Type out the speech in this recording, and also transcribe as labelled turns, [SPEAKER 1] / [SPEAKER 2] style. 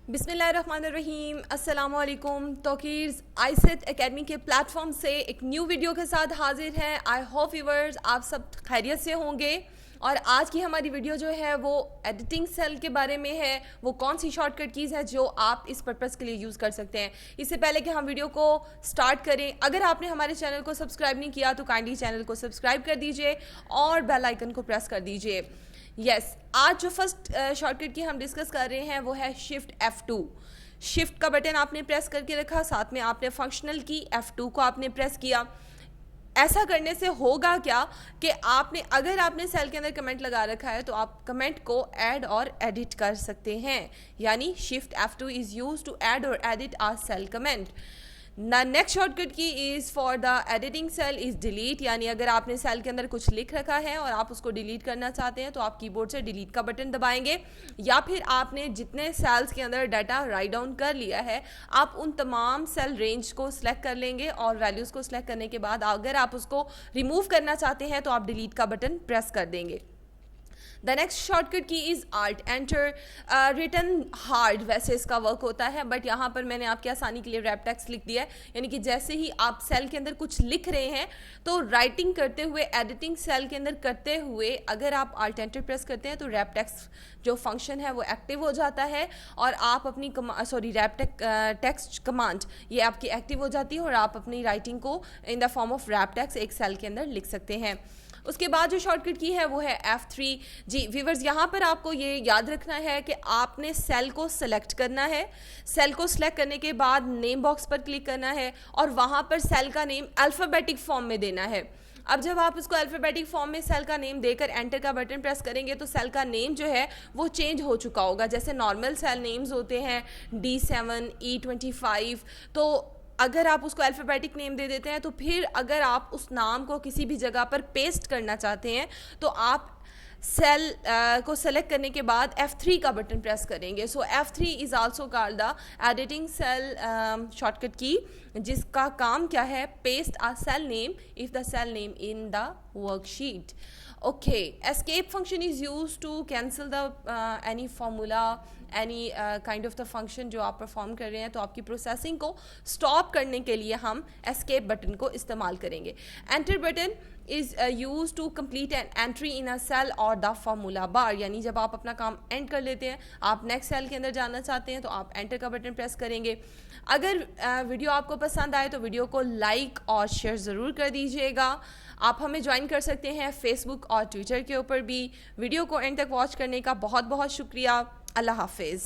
[SPEAKER 1] بسم اللہ الرحمن الرحیم. السلام علیکم. توقیرز I-CET اکیڈمی کے پلیٹ فارم سے ایک نیو ویڈیو کے ساتھ حاضر ہے. آئی ہوپ ویورز آپ سب خیریت سے ہوں گے. اور آج کی ہماری ویڈیو جو ہے وہ ایڈیٹنگ سیل کے بارے میں ہے. وہ کون سی شارٹ کٹ کیز ہے جو آپ اس پرپس کے لیے یوز کر سکتے ہیں. اس سے پہلے کہ ہم ویڈیو کو سٹارٹ کریں, اگر آپ نے ہمارے چینل کو سبسکرائب نہیں کیا تو کائنڈلی چینل کو سبسکرائب کر دیجئے اور بیل آئیکن کو پریس کر دیجئے. آج جو فرسٹ شارٹ کٹ کی ہم ڈسکس کر رہے ہیں وہ ہے شفٹ F2. شفٹ کا بٹن آپ نے پریس کر کے رکھا, ساتھ میں آپ نے فنکشنل کی F2 کو آپ نے پریس کیا. ایسا کرنے سے ہوگا کیا کہ اگر آپ نے سیل کے اندر کمنٹ لگا رکھا ہے تو آپ کمنٹ کو ایڈ اور ایڈٹ کر سکتے ہیں. یعنی shift F2 is used to add اور edit a cell comment. Next shortcut key is for the editing cell is delete. یعنی اگر آپ نے سیل کے اندر کچھ لکھ رکھا ہے اور آپ اس کو ڈیلیٹ کرنا چاہتے ہیں تو آپ کی بورڈ سے ڈیلیٹ کا بٹن دبائیں گے, یا پھر آپ نے جتنے سیلز کے اندر ڈیٹا رائٹ ڈاؤن کر لیا ہے آپ ان تمام سیل رینج کو سلیکٹ کر لیں گے, اور ویلیوز کو سلیکٹ کرنے کے بعد اگر آپ اس کو ریموو کرنا چاہتے ہیں تو آپ ڈیلیٹ کا بٹن پریس کر دیں گے. The next shortcut key is alt inter. Return hard ویسے اس کا ورک ہوتا ہے, بٹ یہاں پر میں نے آپ کی آسانی کے لیے ریپ ٹیکسٹ لکھ دیا ہے. یعنی کہ جیسے ہی آپ سیل کے اندر کچھ لکھ رہے ہیں تو رائٹنگ کرتے ہوئے, ایڈیٹنگ سیل کے اندر کرتے ہوئے اگر آپ آلٹ انٹر پریس کرتے ہیں تو ریپ ٹیکسٹ جو فنکشن ہے وہ ایکٹیو ہو جاتا ہے, اور آپ اپنی ریپ ٹیکسٹ کمانڈ یہ آپ کی ایکٹیو ہو جاتی ہے اور آپ اپنی رائٹنگ کو in the form of wrap text ایک سیل کے اندر لکھ سکتے ہیں. اس کے بعد جو شارٹ کٹ کی ہے وہ ہے F3. جی ویورز, یہاں پر آپ کو یہ یاد رکھنا ہے کہ آپ نے سیل کو سلیکٹ کرنا ہے. سیل کو سلیکٹ کرنے کے بعد نیم باکس پر کلک کرنا ہے اور وہاں پر سیل کا نیم الفابیٹک فارم میں دینا ہے. اب جب آپ اس کو الفابیٹک فارم میں سیل کا نیم دے کر انٹر کا بٹن پریس کریں گے تو سیل کا نیم جو ہے وہ چینج ہو چکا ہوگا. جیسے نارمل سیل نیمز ہوتے ہیں D7 E25, تو اگر آپ اس کو الفابیٹک نیم دے دیتے ہیں تو پھر اگر آپ اس نام کو کسی بھی جگہ پر پیسٹ کرنا چاہتے ہیں تو آپ سیل کو سلیکٹ کرنے کے بعد F3 کا بٹن پریس کریں گے. So F3 is also called the editing cell shortcut کی, جس کا کام کیا ہے, paste a cell name of the cell name in the worksheet. Okay, escape function is used to cancel the any formula, any kind of the function جو آپ perform کر رہے ہیں, تو آپ کی پروسیسنگ کو سٹاپ کرنے کے لیے ہم escape بٹن کو استعمال کریں گے. Enter button is used to complete an entry in a cell or the formula bar. یعنی جب آپ اپنا کام اینڈ کر لیتے ہیں, آپ نیکسٹ سیل کے اندر جانا چاہتے ہیں تو آپ انٹر کا بٹن پریس کریں گے. اگر ویڈیو آپ کو پسند آئے تو ویڈیو کو لائک اور شیئر ضرور کر دیجیے گا. آپ ہمیں جوائن کر سکتے ہیں فیس بک اور ٹویٹر کے اوپر بھی. ویڈیو کو اینڈ تک واچ کرنے کا بہت بہت شکریہ. اللہ حافظ.